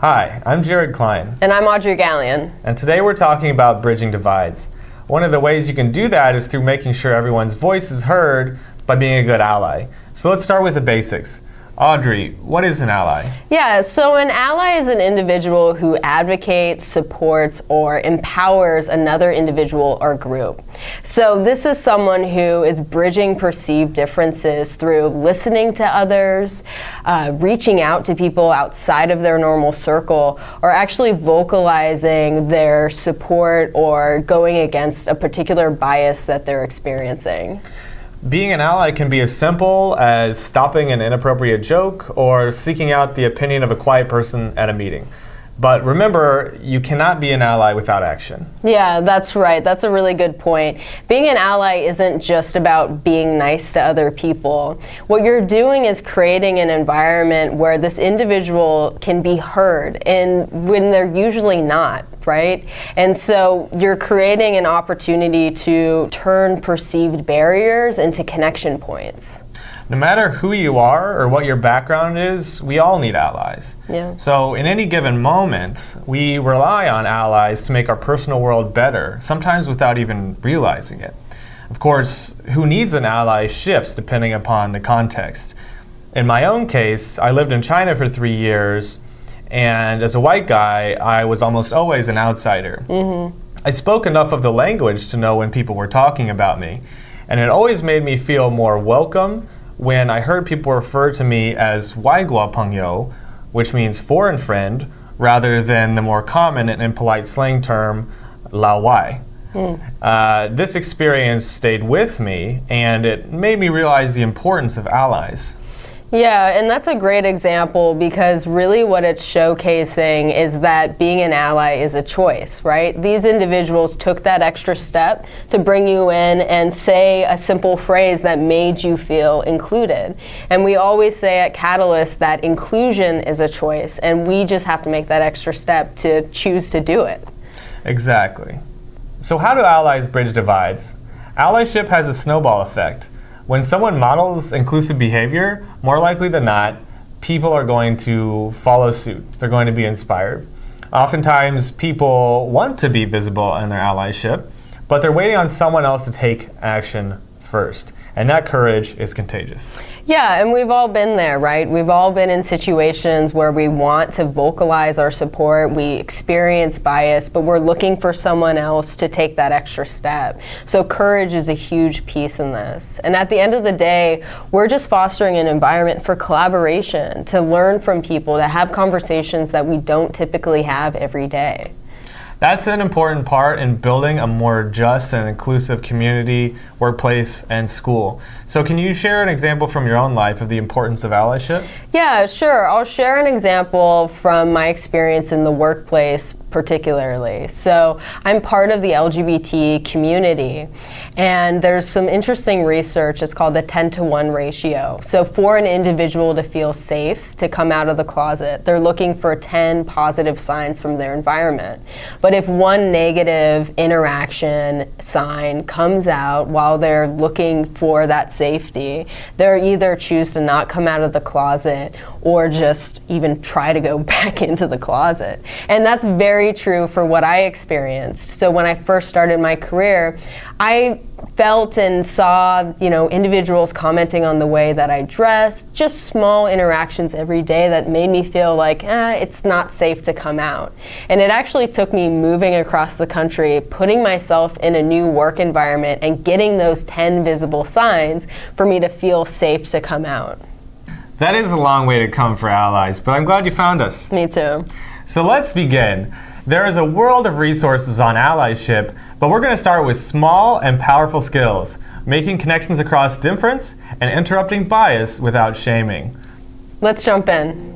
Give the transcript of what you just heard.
Hi, I'm Jared Klein. And I'm Audrey Gallion. And today we're talking about bridging divides. One of the ways you can do that is through making sure everyone's voice is heard by being a good ally. So let's start with the basics. Audrey, what is an ally? Yeah, so an ally is an individual who advocates, supports, or empowers another individual or group. So this is someone who is bridging perceived differences through listening to others, reaching out to people outside of their normal circle, or actually vocalizing their support or going against a particular bias that they're experiencing. Being an ally can be as simple as stopping an inappropriate joke or seeking out the opinion of a quiet person at a meeting. But remember, you cannot be an ally without action. Yeah, that's right. That's a really good point. Being an ally isn't just about being nice to other people. What you're doing is creating an environment where this individual can be heard, and when they're usually not. Right? And so you're creating an opportunity to turn perceived barriers into connection points. No matter who you are or what your background is, we all need allies. Yeah. So in any given moment, we rely on allies to make our personal world better, sometimes without even realizing it. Of course, who needs an ally shifts depending upon the context. In my own case, I lived in China for 3 years, and as a white guy, I was almost always an outsider. Mm-hmm. I spoke enough of the language to know when people were talking about me, and it always made me feel more welcome when I heard people refer to me as "外国朋友," which means foreign friend, rather than the more common and impolite slang term, 老外. This experience stayed with me, and it made me realize the importance of allies. Yeah, and that's a great example because really what it's showcasing is that being an ally is a choice, right? These individuals took that extra step to bring you in and say a simple phrase that made you feel included. And we always say at Catalyst that inclusion is a choice, and we just have to make that extra step to choose to do it. Exactly. So how do allies bridge divides? Allyship has a snowball effect. When someone models inclusive behavior, more likely than not, people are going to follow suit. They're going to be inspired. Oftentimes, people want to be visible in their allyship, but they're waiting on someone else to take action first. And that courage is contagious. Yeah, and we've all been there, right? We've all been in situations where we want to vocalize our support, we experience bias, but we're looking for someone else to take that extra step. So courage is a huge piece in this. And at the end of the day, we're just fostering an environment for collaboration, to learn from people, to have conversations that we don't typically have every day. That's an important part in building a more just and inclusive community, workplace, and school. So can you share an example from your own life of the importance of allyship? Yeah, sure. I'll share an example from my experience in the workplace particularly. So I'm part of the LGBT community, and there's some interesting research. It's called the 10-to-1 ratio. So for an individual to feel safe to come out of the closet, they're looking for 10 positive signs from their environment. But if one negative interaction sign comes out while they're looking for that safety, they're either choose to not come out of the closet or just even try to go back into the closet. And that's very true for what I experienced. So when I first started my career, I felt and saw, individuals commenting on the way that I dressed, just small interactions every day that made me feel like, it's not safe to come out. And it actually took me moving across the country, putting myself in a new work environment and getting those 10 visible signs for me to feel safe to come out. That is a long way to come for allies, but I'm glad you found us. Me too. So let's begin. There is a world of resources on allyship, but we're going to start with small and powerful skills, making connections across difference and interrupting bias without shaming. Let's jump in.